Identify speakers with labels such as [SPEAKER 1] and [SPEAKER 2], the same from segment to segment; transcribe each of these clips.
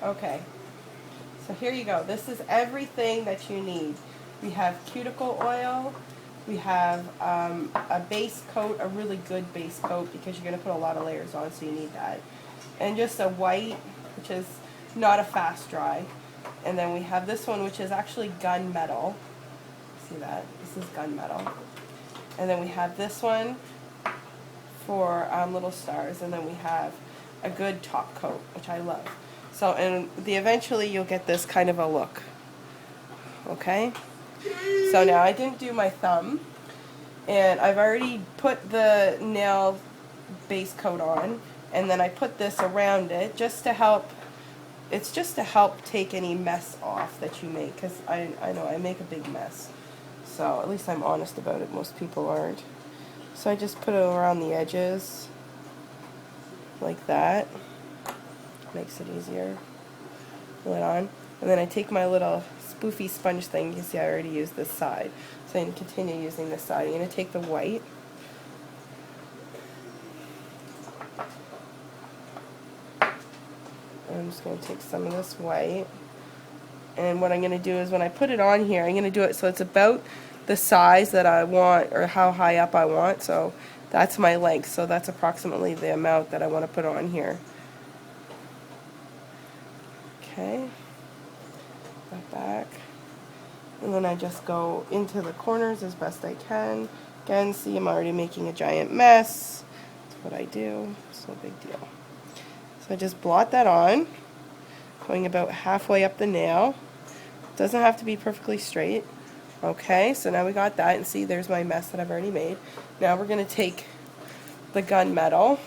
[SPEAKER 1] Okay, so here you go. This is everything that you need. We have cuticle oil. We have a base coat, a really good base coat, because you're going to put a lot of layers on, so you need that. And just a white, which is not a fast dry. And then we have this one, which is actually gunmetal. See that? This is gunmetal. And then we have this one for little stars. And then we have a good top coat, which I love. So, and eventually you'll get this kind of a look. Okay? So now I didn't do my thumb. And I've already put the nail base coat on. And then I put this around it just to help. It's just to help take any mess off that you make. Because I know I make a big mess. So at least I'm honest about it. Most people aren't. So I just put it around the edges. Like that. Makes it easier. Pull it on. And then I take my little spoofy sponge thing. You can see I already used this side. So I'm going to continue using this side. I'm going to take the white. I'm just going to take some of this white. And what I'm going to do is when I put it on here, I'm going to do it so it's about the size that I want, or how high up I want. So that's my length. So that's approximately the amount that I want to put on here. Okay. That back. And then I just go into the corners as best I can. Again, see, I'm already making a giant mess. That's what I do. It's no big deal. So I just blot that on, going about halfway up the nail. Doesn't have to be perfectly straight. Okay, so now we got that, and see, there's my mess that I've already made. Now we're going to take the gunmetal.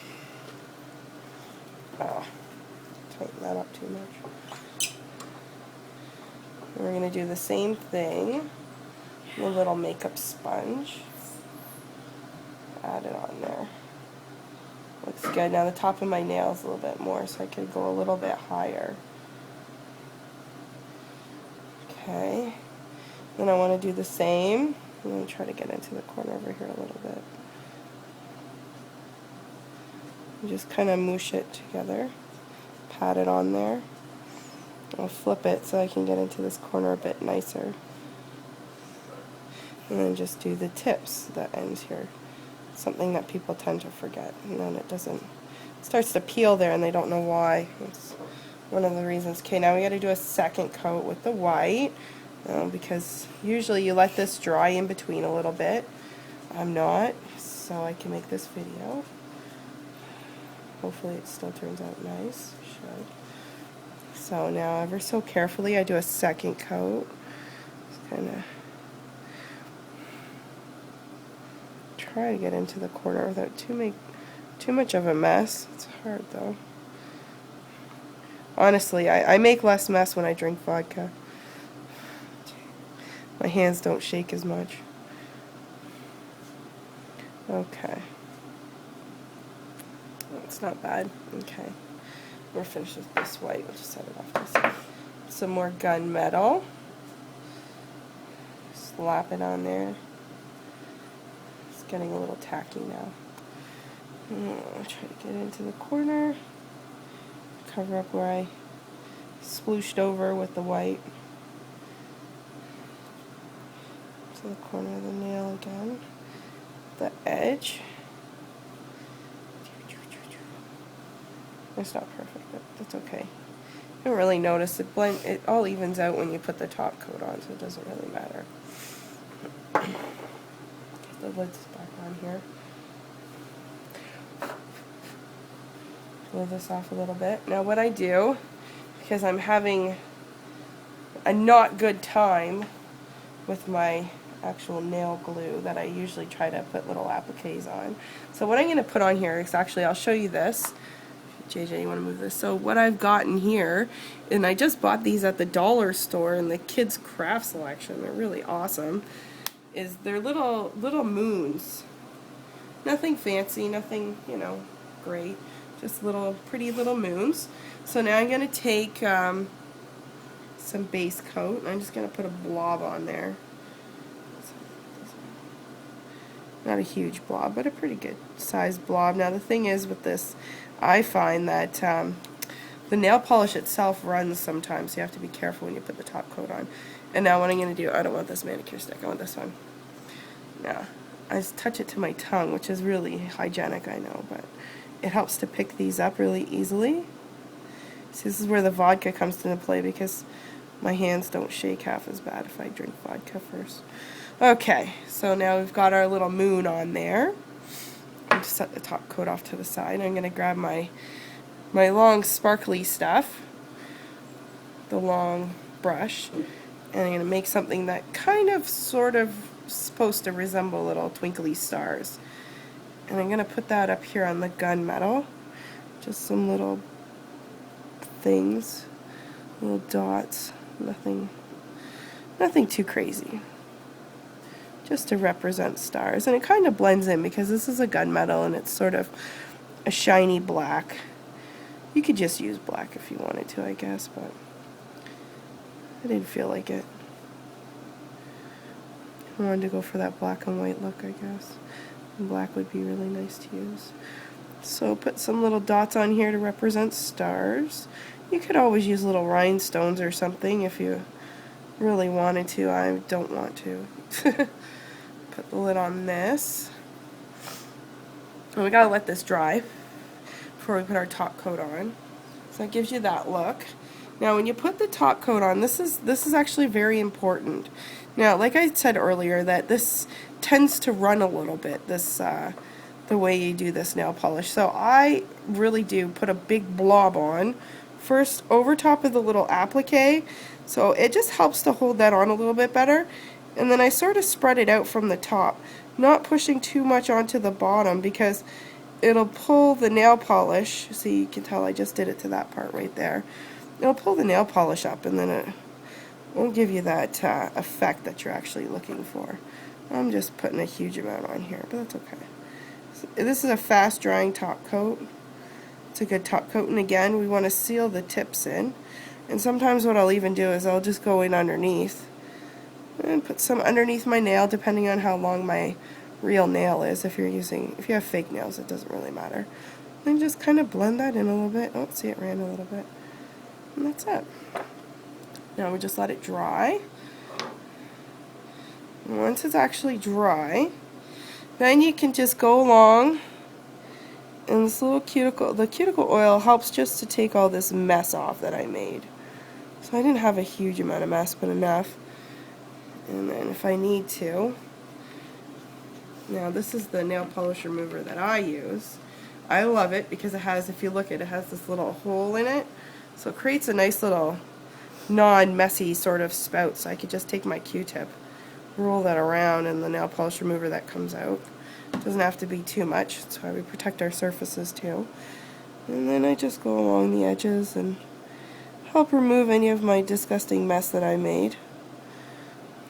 [SPEAKER 1] Oh, tighten that up too much. And we're going to do the same thing. A little makeup sponge. Add it on there. Looks good. Now the top of my nail is a little bit more, so I could go a little bit higher. Okay. Then I want to do the same. I'm going to try to get into the corner over here a little bit. And just kind of moosh it together. Pat it on there. I'll flip it so I can get into this corner a bit nicer. And then just do the tips, that ends here. Something that people tend to forget, and then it starts to peel there and they don't know why. It's one of the reasons. Okay, now we got to do a second coat with the white, because usually you let this dry in between a little bit. I'm not, so I can make this video. Hopefully it still turns out nice. Should. So now ever so carefully I do a second coat. Just kind of try to get into the corner without too much of a mess. It's hard though. Honestly, I make less mess when I drink vodka. My hands don't shake as much. Okay. It's not bad. Okay. We're finished with this white. We'll just set it off this side. Some more gunmetal. Slap it on there. It's getting a little tacky now. I'll try to get into the corner. Cover up where I splooshed over with the white. To the corner of the nail again. The edge. It's not perfect, but that's okay. I don't really notice it. It all evens out when you put the top coat on, so it doesn't really matter. The lid's back on here. Pull this off a little bit. Now what I do, because I'm having a not good time with my actual nail glue that I usually try to put little appliques on. So what I'm going to put on here is actually, I'll show you this. JJ, you want to move this? So what I've gotten here, and I just bought these at the dollar store in the kids craft section. They're really awesome. Is they're little moons. Nothing fancy, nothing, you know, great. Just little pretty little moons. So now I'm going to take some base coat, and I'm just going to put a blob on there. Not a huge blob, but a pretty good sized blob. Now the thing is with this, I find that the nail polish itself runs sometimes, so you have to be careful when you put the top coat on. And now what I'm going to do, I don't want this manicure stick, I want this one. Now, I just touch it to my tongue, which is really hygienic, I know, but it helps to pick these up really easily. See, this is where the vodka comes into play because my hands don't shake half as bad if I drink vodka first. Okay, so now we've got our little moon on there. I'll just set the top coat off to the side. I'm going to grab my long sparkly stuff, the long brush, and I'm going to make something that kind of sort of supposed to resemble little twinkly stars. And I'm going to put that up here on the gunmetal. Just some little things, little dots, nothing too crazy. Just to represent stars. And it kind of blends in because this is a gunmetal and it's sort of a shiny black. You could just use black if you wanted to, I guess, but I didn't feel like it. I wanted to go for that black and white look, I guess. And black would be really nice to use. So put some little dots on here to represent stars. You could always use little rhinestones or something if you really wanted to. I don't want to. Put the lid on this. And we gotta let this dry before we put our top coat on. So that gives you that look. Now when you put the top coat on, this is actually very important. Now, like I said earlier, that this tends to run a little bit, this the way you do this nail polish. So I really do put a big blob on first over top of the little applique. So it just helps to hold that on a little bit better. And then I sort of spread it out from the top, not pushing too much onto the bottom because it'll pull the nail polish. See, you can tell I just did it to that part right there. It'll pull the nail polish up and then it won't give you that effect that you're actually looking for. I'm just putting a huge amount on here, but that's okay. So this is a fast drying top coat. It's a good top coat, and again, we want to seal the tips in. And sometimes what I'll even do is I'll just go in underneath and put some underneath my nail, depending on how long my real nail is. If you have fake nails, it doesn't really matter. And just kind of blend that in a little bit. Oh, see, it ran a little bit. And that's it. Now we just let it dry. And once it's actually dry, then you can just go along, and this little the cuticle oil helps just to take all this mess off that I made. So I didn't have a huge amount of mess, but enough. And then if I need to, now this is the nail polish remover that I use. I love it because it has, if you look at it, it has this little hole in it. So it creates a nice little non-messy sort of spout. So I could just take my Q-tip, roll that around, and the nail polish remover that comes out. It doesn't have to be too much. That's why we protect our surfaces too. And then I just go along the edges and help remove any of my disgusting mess that I made.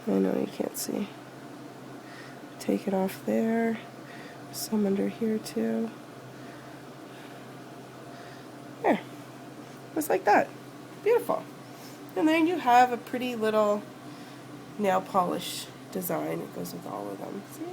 [SPEAKER 1] I know you can't see. Take it off there. Some under here too. There. Just like that. Beautiful. And then you have a pretty little nail polish design. It goes with all of them. See?